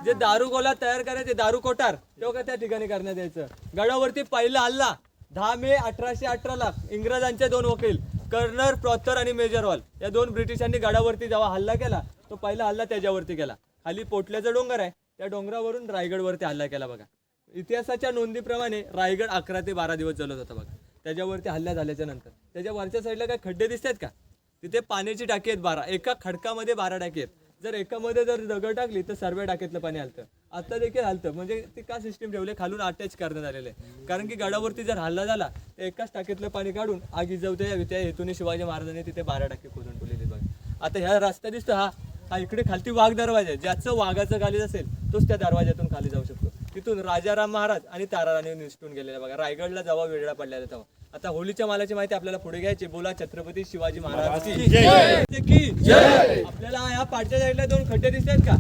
जे दारू गोला तयार करायचे, दारू कोठार तेव्हा त्या ठिकाणी करण्यात यायचं. गडावरती पहिला हल्ला 10 मे 1818 इंग्रजांचे 2 वकील कर्नल प्रॉथर आणि मेजर हॉल या 2 ब्रिटिशांनी गडावरती जेव्हा हल्ला केला तो पहिला हल्ला त्याच्यावरती केला. खाली पोटल्याचा डोंगर आहे, त्या डोंगरावरून रायगडवरती हल्ला केला. बघा, इतिहासाच्या नोंदीप्रमाणे रायगड 11 ते 12 दिवस जलत होता. बघा, त्याच्यावरती हल्ला झाल्याच्या नंतर त्याच्या वरच्या साईडला काय खड्डे दिसतात का? तिथे पाण्याची टाकी आहेत 12, एका खडकामध्ये 12 टाकी आहेत. जर एकामध्ये जर दगड टाकली तर सर्व टाकीतलं पाणी हलतं. आता देखील हलतं. म्हणजे ते का सिस्टीम ठेवले खालून अटॅच करण्यात आलेलं आहे, कारण की गडावरती जर हल्ला झाला तर एकाच टाकीतलं पाणी काढून आग इजवता यावी त्या हेतूने शिवाजी महाराजांनी तिथे 12 टाकी खोदून ठेवलेली बघा. आता ह्या रस्ता दिसतो हा इकडे खालती वाघ दरवाजा आहे. ज्याचं वाघाचं गालीज असेल तोच त्या दरवाज्यातून खाली जाऊ शकतो. तिथून राजाराम महाराज आणि ताराराणी निसटून गेलेले बघा. रायगडला जेव्हा वेगळा पडलेला तेव्हा. आता होळीच्या मालाची माहिती आपल्याला पुढे घ्यायची. बोला छत्रपती शिवाजी महाराज की जय. आपल्याला ह्या पाठच्या साईडला 2 खड्डे दिसतात का?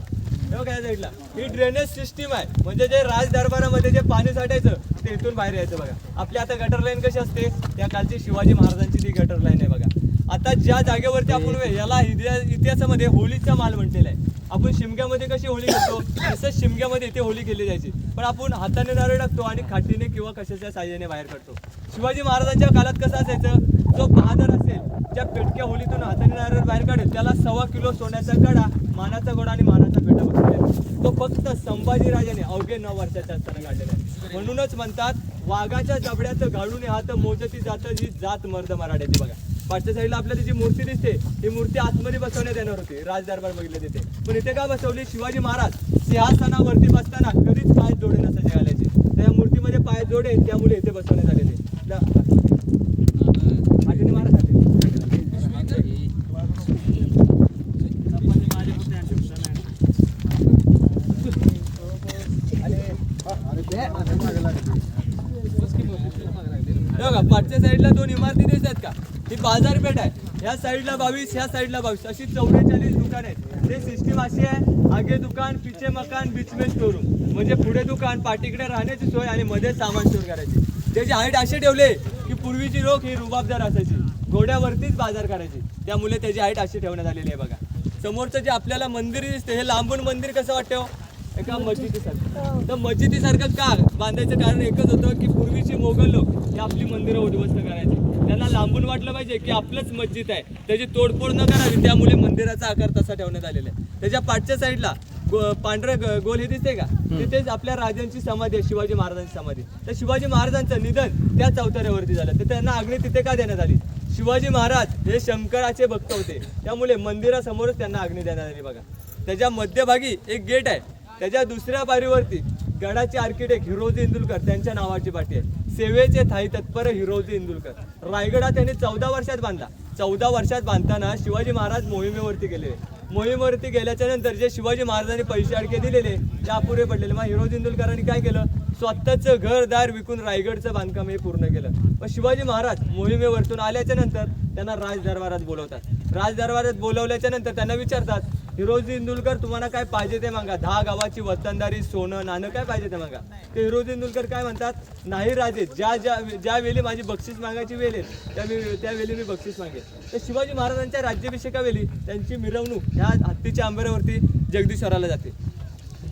बघा या साईडला ही ड्रेनेज सिस्टीम आहे. म्हणजे जे राज दरबारामध्ये जे पाणी साठायचं ते इथून बाहेर यायचं बघा. आपली आता गटर लाईन कशी असते त्या कालची शिवाजी महाराजांची ती गटर लाईन आहे बघा. आता ज्या जागेवरती आपण याला इतिहासामध्ये होळीचा माल म्हटलेला आहे. आपण शिमग्यामध्ये कशी होळी खेळतो तसंच शिमग्यामध्ये इथे होळी खेळली जायची. पण आपण हाताने नारळ टाकतो आणि खाटीने किंवा कशाच्या साह्याने बाहेर काढतो. शिवाजी महाराजांच्या काळात कसं असायचं, जो बहादर असेल ज्या पेटक्या होळीतून हाताने नारळ बाहेर काढेल त्याला 1.25 किलो सोन्याचा कडा, मानाचा घोडा आणि मानाचा पेटा बसलेला. तो फक्त संभाजीराजाने अवघे 9 वर्षाच्या असताना काढलेला आहे. म्हणूनच म्हणतात वाघाच्या जबड्यात घालून हात मोजती जात ही जात मर्द मराठ्याची बघा. पाठच्या साईडला आपल्याला जी मूर्ती दिसते ही मूर्ती आतमध्ये बसवण्यात येणार होती. राजदरबार बघितले तिथे, पण इथे का बसवली? शिवाजी महाराज सिंहासनावरती बसताना कधीच पाय जोडे नसायचे घालायचे. त्या मूर्तीमध्ये पाय जोडे त्यामुळे इथे बसवण्यात आलेले. पाठच्या साईडला 2 इमारती दिसतात का? ही बाजारपेठ आहे. ह्या साईडला 22, ह्या साईडला 22 अशी 44 दुकान आहेत. ते सिस्टीम अशी आहे, आगे दुकान, पिछे मकान, बीच में शोरूम. म्हणजे पुढे दुकान, पाठीकडे राहण्याची सोय आणि मध्ये सामान स्टोर करायची. त्याची हाईट असे ठेवले की पूर्वीची लोक ही रुबाबदार असायची, घोड्यावरतीच बाजार करायची. त्यामुळे त्याची हाईट अशी ठेवण्यात आलेली आहे बघा. समोरचं जे आपल्याला मंदिर दिसते हे लांबून मंदिर कसं वाटतं? एका मस्जिदीसारखं. तर मस्जिदीसारखं का बांधायचं कारण एकच होतं की पूर्वीची मोगल लोक हे आपली मंदिरं उद्ध्वस्त करायची. त्यांना लांबून वाटलं पाहिजे की आपलंच मस्जिद आहे, त्याची तोडफोड न करावी. त्यामुळे मंदिराचा आकार तसा ठेवण्यात आलेला आहे. त्याच्या पाठच्या साईडला पांढरं गोल हे दिसते का? तिथेच आपल्या राजांची समाधी आहे, शिवाजी महाराजांची समाधी. तर शिवाजी महाराजांचं निधन त्या चौथऱ्यावरती झालं. तर त्यांना अग्नी तिथे का देण्यात आली? शिवाजी महाराज हे शंकराचे भक्त होते, त्यामुळे मंदिरासमोरच त्यांना अग्नी देण्यात आली बघा. त्याच्या मध्यभागी एक गेट आहे. त्याच्या दुसऱ्या बारीवरती गडाचे आर्किटेक्ट हिरोजी इंदुलकर त्यांच्या नावाची पाटी आहे. सेवेचे थाई तत्पर हिरोजी इंदुलकर. रायगड हा त्यांनी 14 वर्षात बांधला. 14 वर्षात बांधताना शिवाजी महाराज मोहिमेवरती गेलेले. मोहिमेवरती गेल्याच्या नंतर जे शिवाजी महाराजांनी पैसे अडके दिलेले ते अपुरे पडलेले. मग हिरोजी इंदुलकरांनी काय केलं? स्वतःचं घरदार विकून रायगडचं बांधकाम हे पूर्ण केलं. मग शिवाजी महाराज मोहिमेवरतून आल्याच्या नंतर त्यांना राजदरबारात बोलवतात. राजदरबारात बोलवल्याच्या नंतर त्यांना विचारतात, हिरोजी इंदुलकर तुम्हाला काय पाहिजे ते मागा. 10 गावाची वतनदारी, सोनं नाणं काय पाहिजे ते मागा. ते हिरोजी इंदुलकर काय म्हणतात? नाही राजे, ज्या वेळी माझी बक्षीस मागायची वेळ येईल त्यावेळी मी बक्षीस मागेन. तर शिवाजी महाराजांच्या राज्याभिषेकावेळी त्यांची मिरवणूक ह्या हत्तीच्या आंबऱ्यावरती जगदीश्वराला जाते.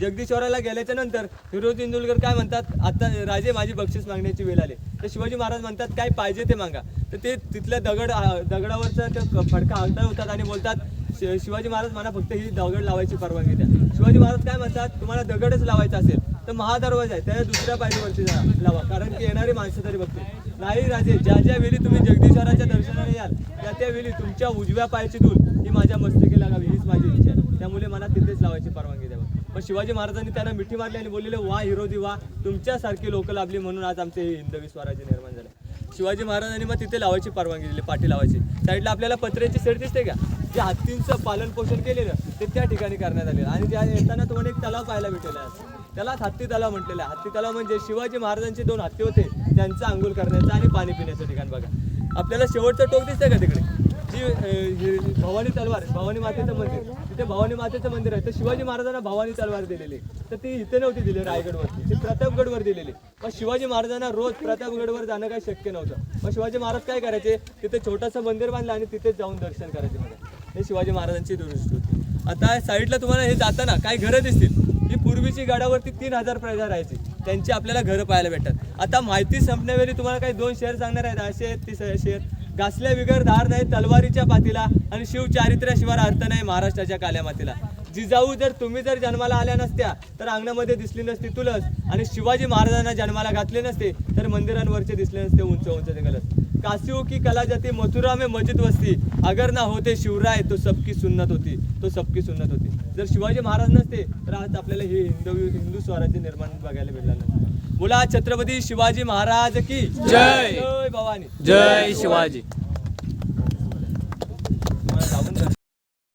जगदीश्वराला गेल्याच्या नंतर हिरोजी इंदुलकर काय म्हणतात? आता राजे माझी बक्षीस मागण्याची वेळ आली. तर शिवाजी महाराज म्हणतात काय पाहिजे ते मागा. तर ते तिथल्या दगडावरचा ते फडका हालता होतात आणि बोलतात शिवाजी महाराज मला फक्त ही दगड लावायची परवानगी द्या. शिवाजी महाराज काय म्हणतात? तुम्हाला दगडच लावायचा असेल तर महादरवाजा आहे त्याच्या दुसऱ्या पायरीवरती लावा, कारण की येणारी माणसं तरी बघते. नाही राजे, ज्या वेळी तुम्ही जगदीश्वराच्या दर्शनाने याल त्यावेळी तुमच्या उजव्या पायाची धूल ही माझ्या मस्तकी लागावी हीच माझी इच्छा आहे, त्यामुळे मला तिथेच लावायची परवानगी द्यावी. पण शिवाजी महाराजांनी त्यांना मिठी मारली आणि बोललेले वा हिरोजी वा, तुमच्यासारखी लोक लाभली म्हणून आज आमचे हे हिंदवी स्वराज्य निर्माण झाले. शिवाजी महाराजांनी मग तिथे लावायची परवानगी दिली, पाठी लावायची. साईडला आपल्याला पत्र्याची सेट दिसते का? जे हत्तींचं पालन पोषण केलेलं ते त्या ठिकाणी करण्यात आलेलं. आणि ज्या येताना तुम्हाला एक तलाव पाहायला भेटलेला आहे, त्यालाच हत्ती तलाव म्हटलेलं आहे. हत्ती तलाव म्हणजे शिवाजी महाराजांचे 2 हत्ती होते त्यांचं आंघोळ करण्याचं आणि पाणी पिण्याचं ठिकाण बघा. आपल्याला शेवटचं टोक दिसतंय का तिकडे? जी भवानी तलवार, भवानी मातेचं मंदिर, तिथे भवानी मातेचं मंदिर आहे. तर शिवाजी महाराजांना भवानी तलवार दिलेली, तर ती इथे नव्हती दिली रायगडवरती, ती प्रतापगडवर दिलेली. मग शिवाजी महाराजांना रोज प्रतापगडवर जाणं काही शक्य नव्हतं. मग शिवाजी महाराज काय करायचे? तिथे छोटंसं मंदिर बांधलं आणि तिथेच जाऊन दर्शन करायचे. बघा हे शिवाजी महाराजांची दूरदृष्टी होती. आता साईडला तुम्हाला हे जाताना काही घरं दिसतील. ही पूर्वीची गडावरती 3000 प्रजा राहायची, त्यांची आपल्याला घरं पाहायला भेटतात. आता माहिती संपण्यावेळी तुम्हाला काही 2 शेअर सांगणार आहेत. असे आहेत ती शेअर. घासल्या बिगर धार नाही तलवारीच्या पातीला आणि शिव चारित्र्याशिवाय अर्थ नाही महाराष्ट्राच्या काल्या मातीला. जिजाऊ जर तुम्ही जर जन्माला आल्या नसत्या तर अंगणामध्ये दिसली नसती तुलस, आणि शिवाजी महाराजांना जन्माला घातले नसते तर मंदिरांवरचे दिसले नसते उंच उंच ते कलश. काशियों की कला जाती मथुरा में मस्जिद वस्ती, अगर ना होते शिवराय तो सबकी सुन्नत होती, तो सबकी सुन्नत होती. जर शिवाजी महाराज नसते तर आज आपल्याला हे हिंदू स्वराज्य निर्माण बघायला भेटलं नसतं. बोला छत्रपती शिवाजी महाराज की जय. जय भवानी. जय शिवाजी.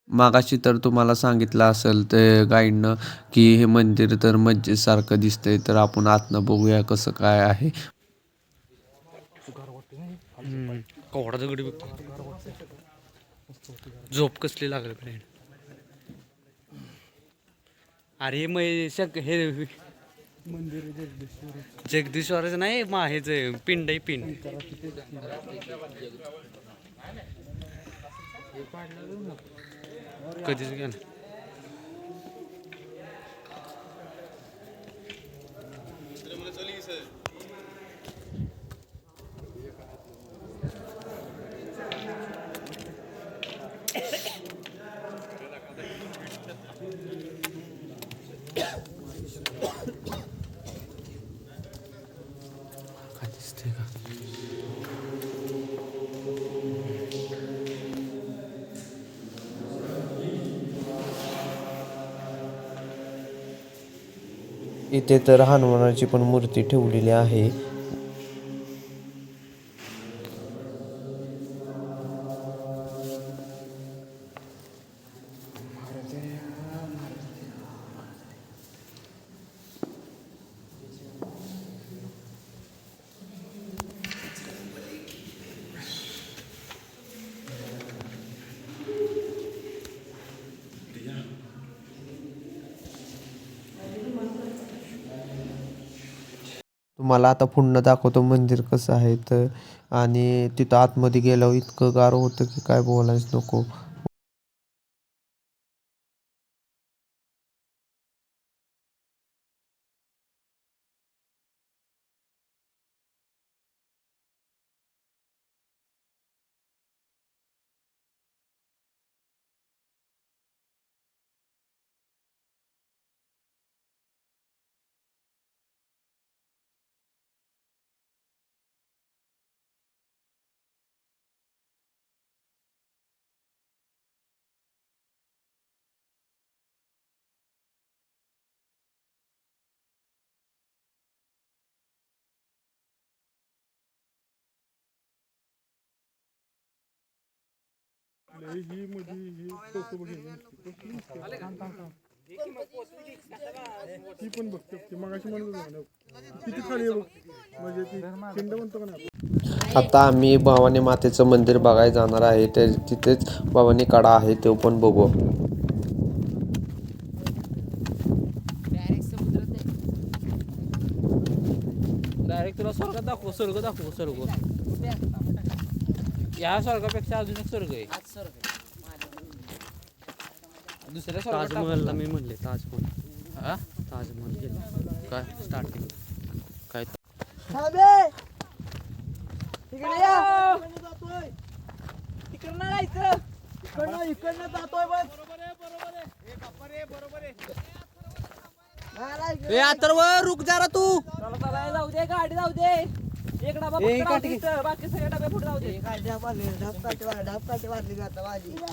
मागाशी तर तुम्हाला सांगितलं असेल ते गाईडनं की हे मंदिर तर मस्जिदसारखं दिसतंय, तर आपण आतनं बघूया कसं काय आहे. कवडा दगडी बघ, झोप कसली लागली फ्रेंड. अरे हे जगदीश्वरच नाही हेच पिंड आहे पिंड. कधीच गेला. काय दिसतंय का? इथे तर हनुमानाची पण मूर्ती ठेवलेली आहे. तुम्हाला आता पुन्हा दाखवतो मंदिर कसं आहे तर. आणि तिथं आतमध्ये गेल्यावर इतकं गार होतं की काय बोलायच नको. आता आम्ही भवानी मातेचं मंदिर बघायला जाणार आहे. तिथेच भवानी कडा आहे, तो पण बघू. डायरेक्ट तुला स्वर्ग दाखवू, स्वर्ग दाखवू, स्वर्ग. या स्वर्गापेक्षा अजून एक स्वर्ग आहे. दुसऱ्या स्वर्गात ताजमहलला मी म्हणले ताजमहल. ताजमहल गेले काय स्टार्टिंग काय रुक जरा तू. जाऊ दे, गाडी जाऊ दे. एक डबा बाकी सगळे डबे पुढे जाऊ दे.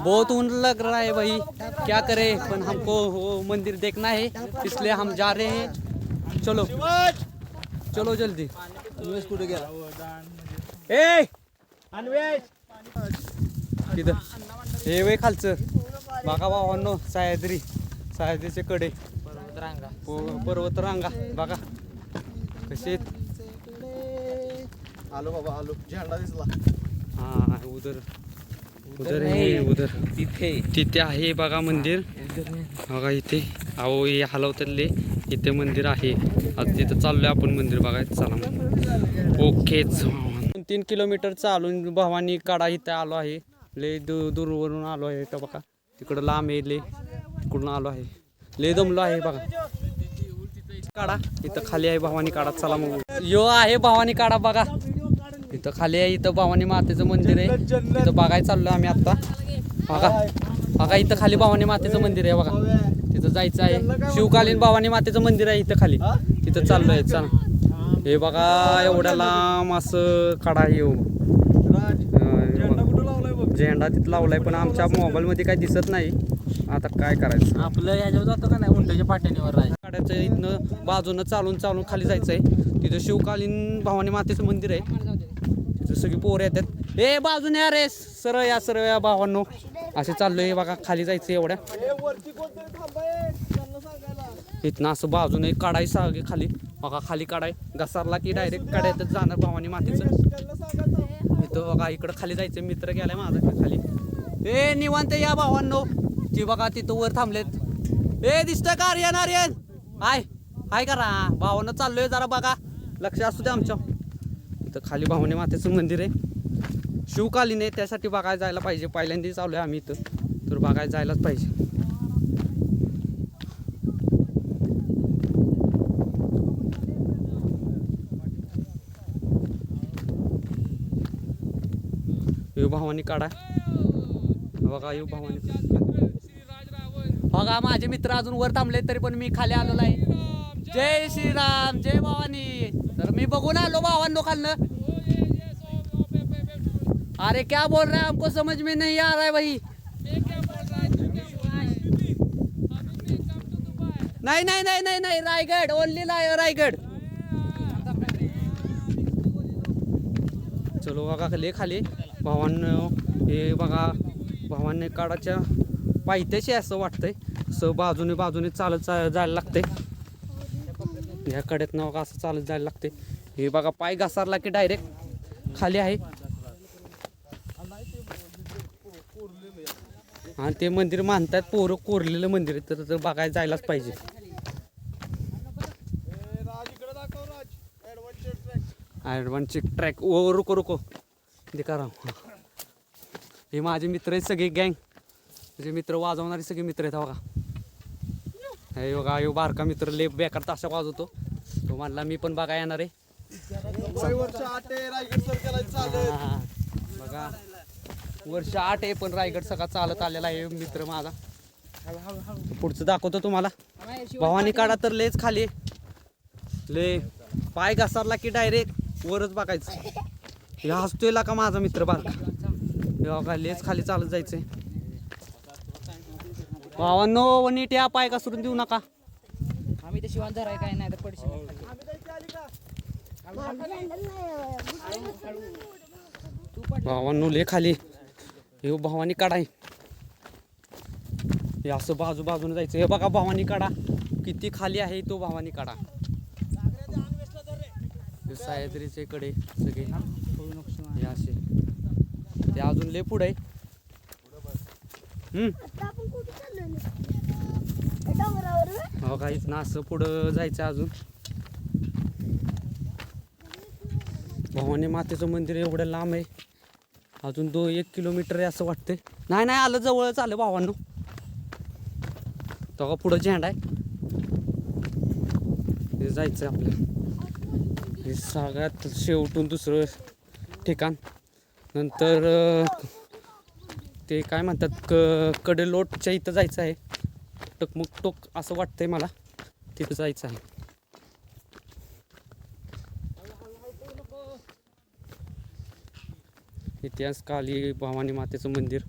बहुत ऊन लग रहा है भाई, क्या करे, पण हमको वो मंदिर देखना है इसलिए हम जा रहे हैं. चलो चलो जल्दी. कुठे गेला तिथं हे वे खालचं बघा भावांनो. सह्याद्रीच्या कडे पर्वत रांगा बघा कसे आहेत. आलो बाबा आलो. झेंडा दिसला. हा उधर तिथे आहे बघा मंदिर. बघा इथे अहो हे हलवतले इथे मंदिर आहे. आता तिथं चाललोय आपण मंदिर बघायचं. चला ओके. 3 किलोमीटर चालून भवानी कडा इथे आलो आहे. लय दूरवरून आलो आहे. इथं बघा तिकडं लांब आहे, लय तिकडून आलो आहे. लय दमलो आहे बघा. काढा इथं खाली आहे भवानी काढा. चला मग यो आहे भवानी काढा बघा. इथं खाली आहे, इथं भवानी मातेचं मंदिर आहे. इथं बघायला चाललोय आम्ही आता. बघा इथं खाली भवानी मातेचं मंदिर आहे बघा. तिथं जायचं आहे. शिवकालीन भवानी मातेचं मंदिर आहे इथं खाली, तिथं चाललोय. चला हे बघा एवढ्या लांब असं कडा येऊ झेंडा तिथं लावलाय, पण आमच्या मोबाईल मध्ये काय दिसत नाही. आता काय करायचं, आपलं याच्यावर जातो का नाही उंटच्या पाट्यावर राहायचं. काढायचं इथनं बाजूनं चालून खाली जायचंय. तिथं शिवकालीन भवानी मातेचं मंदिर आहे. तिथं सगळी पोरं येतात. ए बाजूने या रे, सरळ या भावांनो. असे चाललोय बघा, खाली जायचं एवढ्या. इथनं असं बाजूने काढाय सागे खाली बघा, खाली काढाय घसारला की डायरेक्ट काढायचं जाणार भवानी मातेचं. इथं बघा इकडं खाली जायचं. मित्र गेलाय माझा खाली. ए निवांत या भावांनो. ती बघा तिथं वर थांबलेत. ए दिसतंय का आर्यन हाय करा भावानं. चाललोय जरा बघा, लक्ष असू दे आमच्या. इथं खाली भवानी मातेचं मंदिर आहे, शिवकालीन आहे. त्यासाठी बघायला जायला पाहिजे. पहिल्यांदा चाललोय आम्ही इथं, तर बघायला जायलाच पाहिजे. यो भवानी काढा बघा, यो भवानी बघा. माझे मित्र अजून वर थांबले तरी पण मी खाली आलेलो आहे. जय श्रीराम, जय भवानी. तर मी बघून आलो भावांनो खालनं. अरे क्या बोल रहा है, हमको समझ में नहीं आ रहा है भाई. नहीं रायगड, ओनली रायगड. चलो बघा खाली भावांनो. हे बघा भवानी काळाच्या पायथ्याशी असं वाटतंय. असं बाजूने चालत जायला लागतंय. ह्या कड्यात ना बघा असं चालत जायला लागते. हे बघा पाय घसारला की डायरेक्ट खाली आहे. आणि ते मंदिर मानतात पोरं कोरलेलं मंदिर आहे, तर बघायला जायलाच पाहिजे. Advance track. ओ रुको दिका राव. हे माझे मित्र आहेत सगळे, गँग. तुझे मित्र वाजवणारे सगळे मित्र आहेत बघा. हे बघा यो बारका मित्र लय बेकार ताशा वाजवतो. तो म्हणला मी पण बघा येणार आहे. बघा वर्ष 8 आहे पण रायगड सगळा चालत आलेला आहे मित्र माझा. पुढचं दाखवतो तुम्हाला. भवानी काढा तर लेच खाली ले पाय घसारला की डायरेक्ट वरच बघायचं. हे हसतोय का माझा मित्र बारका. हे बघा लेच खाली चालत जायचंय. भावांनो नीट या, पाय घसरून देऊ नका. आम्ही ते शिवांत धराय काय नाही तर पडशील. भावांनो ले खाली. हे भवानी काढा. हे असं बाजूने जायचं. हे बघा भवानी काढा किती खाली आहे तो भवानी काढा. सह्याद्रीचे कडे सगळे हे असे. ते अजून लय पुढे आहे. हो काहीच ना, असं पुढं जायचं अजून. भवानी मातेचं मंदिर एवढं लांब आहे, अजून 1 किलोमीटर आहे असं वाटतंय. नाही आलं, जवळच आलं भावांनो. तेव्हा पुढं झेंडा आहे. हे जायचं आपल्याला. हे सगळ्यात शेवटून दुसरं ठिकाण. नंतर ते काय म्हणतात कडेलोटच्या इथं जायचं आहे. टकमुक टोक असं वाटतंय मला, तिथं जायचं आहे. इतिहास काली भवानी मातेचं मंदिर.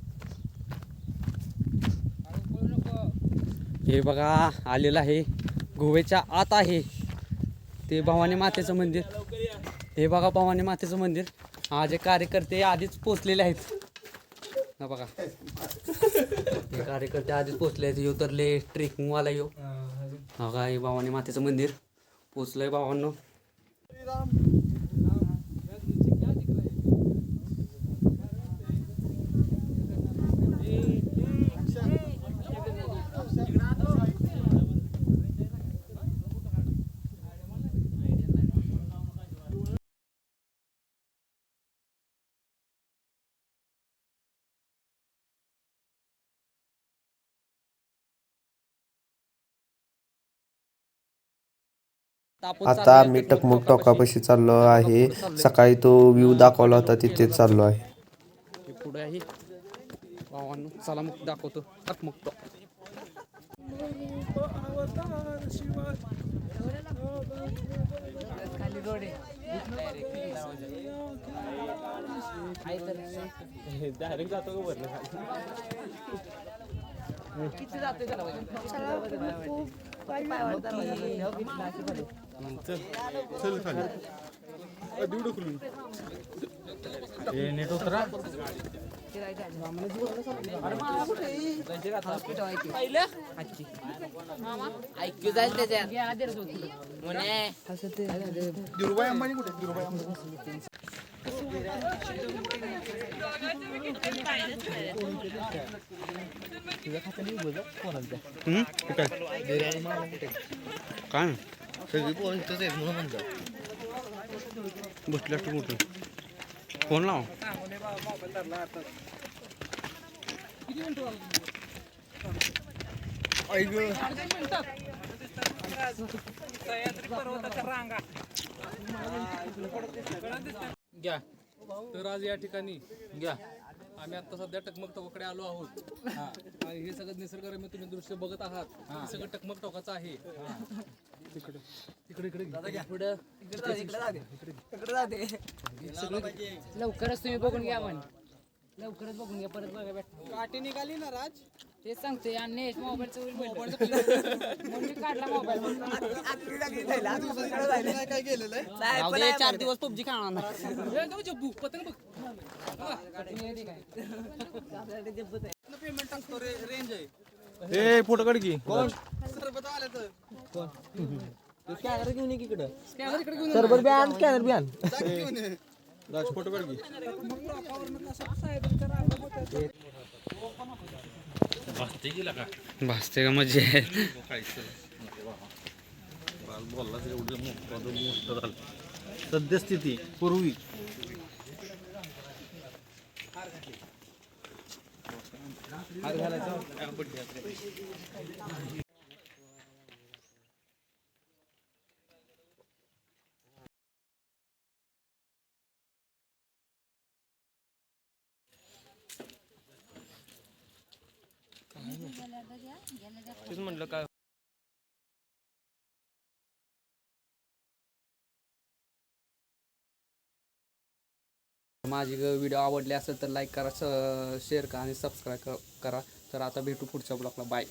हे बघा आलेलं आहे, गोव्याच्या आत आहे ते भवानी मातेचं मंदिर. हे बघा भवानी मातेचं मंदिर. जे कार्यकर्ते आधीच पोचलेले आहेत ना बघा. हे कार्यकर्ते आधीच पोचले आहेत. तर ले ट्रेकिंगवाला यो बघा. हे भवानी मातेचं मंदिर पोचलंय भावांनो. आता आम्ही टकमुक टोकापाशी चाललो आहे. सकाळी तो व्ह्यू दाखवला होता तिथे चाललो आहे. पुढे आहे भावांनो. चला मग दाखवतो टकमुक टोक. खाली रोड आहे डायरेक्ट जातो का वरनं किती जातोय त्याला चल खाली देऊ ढकलून नीट उतरा ऐकू जाईल त्याच्यात धीरूभाई अंबानी कुठे धीरूभाई अंबानी काय सगळी पोरं इथंच आहेत म्हणून म्हणतो बसल्या तू कुठं फोन लाव घ्या तर आज या ठिकाणी घ्या आम्ही आता सध्या टकमक टोकाकडे आलो आहोत आणि हे सगळं निसर्गरम्य तुम्ही दृश्य बघत आहात हे सगळं टकमक टोकाचं आहे तिकडे लवकरच तुम्ही बघून घ्या म्हण लवकरच बघून घ्या परत बघा भेट काठी निघाली ना राज तेच सांगते आणि मोबाईलचं काढला मोबाईल काय केलेलं 4 दिवस पबजी खेळणार आहे जब्बू पतंग बघ पेमेंट टाकतो रेंज आहे ए फोटो काढ की कोण सरबत आलं तर स्कॅनर घेऊन ये की इकडं स्कॅनर इकडे घेऊन सर्वर बॅन स्कॅनर बॅन राज फोटो काढ की भासते का मजा आहे बोलला एवढं मोठं झालं सद्यस्थिती पूर्वी तेच म्हणलं काय माझी व्हिडिओ आवडले असेल तर लाईक करा शेअर करा आणि सबस्क्राईब करा तर आता भेटू पुढच्या ब्लॉगला बाय